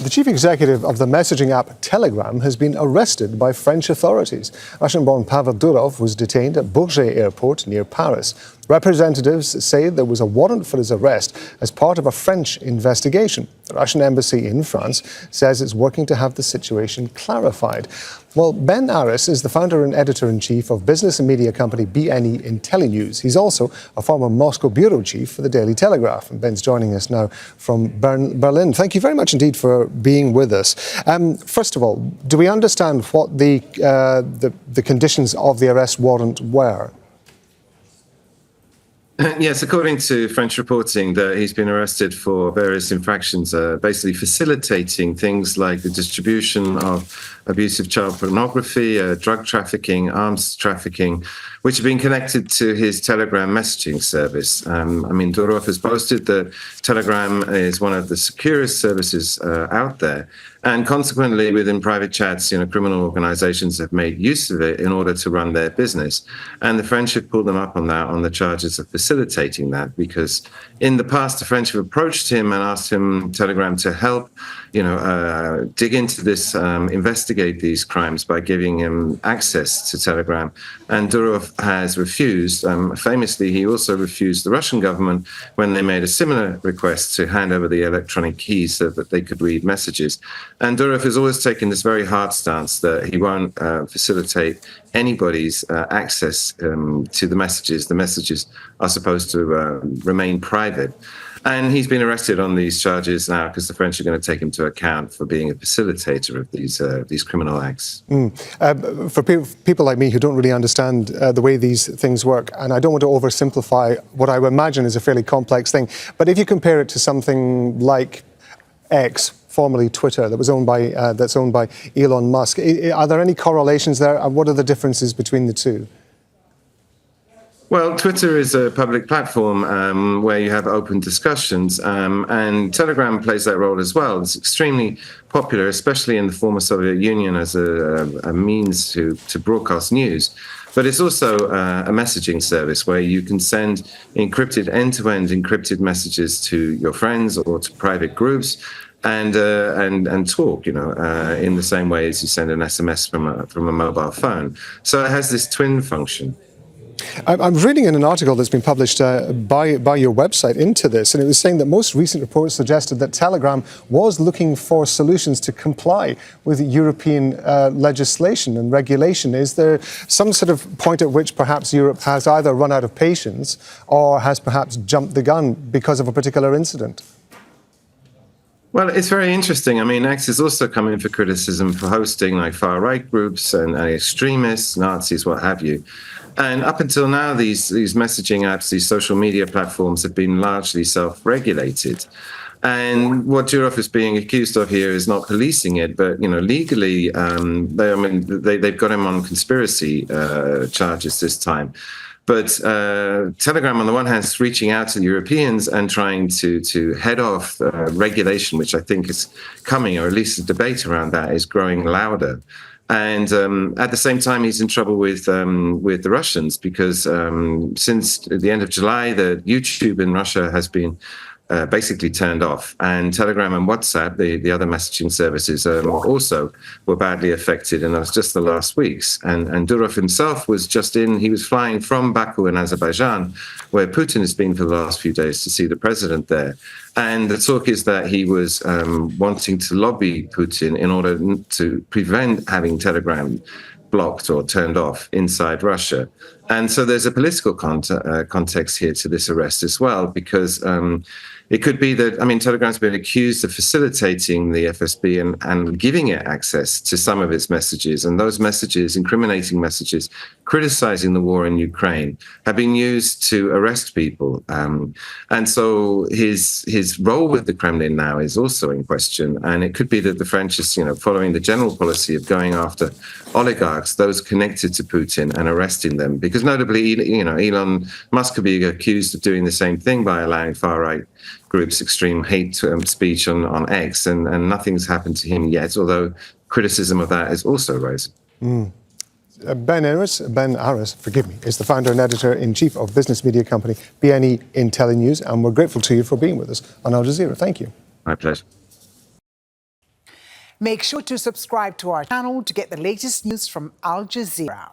The chief executive of the messaging app Telegram has been arrested by French authorities. Russian-born Pavel Durov was detained at Bourget airport near Paris. Representatives say there was a warrant for his arrest as part of a French investigation. The Russian embassy in France says it's working to have the situation clarified. Well, Ben Aris is the founder and editor-in-chief of business and media company BNE IntelliNews. He's also a former Moscow bureau chief for the Daily Telegraph. And Ben's joining us now from Berlin. Thank you very much indeed for being with us. First of all, do we understand what the conditions of the arrest warrant were? Yes, according to French reporting, that he's been arrested for various infractions, basically facilitating things like the distribution of abusive child pornography, drug trafficking, arms trafficking, which have been connected to his Telegram messaging service. Durov has boasted that Telegram is one of the securest services out there. And consequently, within private chats, criminal organizations have made use of it in order to run their business. And the French have pulled them up on that, on the charges of facilitating that, because in the past, the French have approached him and asked him, Telegram, to help, dig into this, investigate these crimes by giving him access to Telegram. And Durov has refused. Famously, he also refused the Russian government when they made a similar request to hand over the electronic keys so that they could read messages. And Durov has always taken this very hard stance that he won't facilitate anybody's access to the messages. The messages are supposed to remain private. And he's been arrested on these charges now because the French are going to take him to account for being a facilitator of these criminal acts. For people like me who don't really understand the way these things work, and I don't want to oversimplify what I would imagine is a fairly complex thing, but if you compare it to something like X, formerly Twitter, that's owned by Elon Musk, are there any correlations there? And what are the differences between the two? Well, Twitter is a public platform where you have open discussions, and Telegram plays that role as well. It's extremely popular, especially in the former Soviet Union, as a means to broadcast news. But it's also a messaging service where you can send encrypted, end-to-end encrypted messages to your friends or to private groups, and talk, in the same way as you send an SMS from a mobile phone. So it has this twin function. I'm reading in an article that's been published by your website into this, and it was saying that most recent reports suggested that Telegram was looking for solutions to comply with European legislation and regulation. Is there some sort of point at which perhaps Europe has either run out of patience or has perhaps jumped the gun because of a particular incident? Well, it's very interesting. X is also coming for criticism for hosting like far-right groups and extremists, Nazis, what have you. And up until now, these messaging apps, these social media platforms have been largely self-regulated. And what Durov is being accused of here is not policing it, but legally, they've got him on conspiracy charges this time. But Telegram, on the one hand, is reaching out to the Europeans and trying to head off regulation, which I think is coming, or at least the debate around that is growing louder. And at the same time, he's in trouble with the Russians because since the end of July, the YouTube in Russia has been basically turned off. And Telegram and WhatsApp, the other messaging services, also were badly affected. And that was just the last weeks. And Durov himself was he was flying from Baku in Azerbaijan, where Putin has been for the last few days to see the president there. And the talk is that he was wanting to lobby Putin in order to prevent having Telegram blocked or turned off inside Russia. And so there's a political context here to this arrest as well, because it could be that, Telegram's been accused of facilitating the FSB and giving it access to some of its messages. And those messages, incriminating messages, criticizing the war in Ukraine, have been used to arrest people. And so his role with the Kremlin now is also in question. And it could be that the French is, following the general policy of going after oligarchs, those connected to Putin, and arresting them. Because notably, Elon Musk could be accused of doing the same thing by allowing far-right groups extreme hate speech on X, and nothing's happened to him yet, although criticism of that is also rising. Ben Aris, is the founder and editor-in-chief of business media company BNE IntelliNews, and we're grateful to you for being with us on Al Jazeera. Thank you. My pleasure. Make sure to subscribe to our channel to get the latest news from Al Jazeera.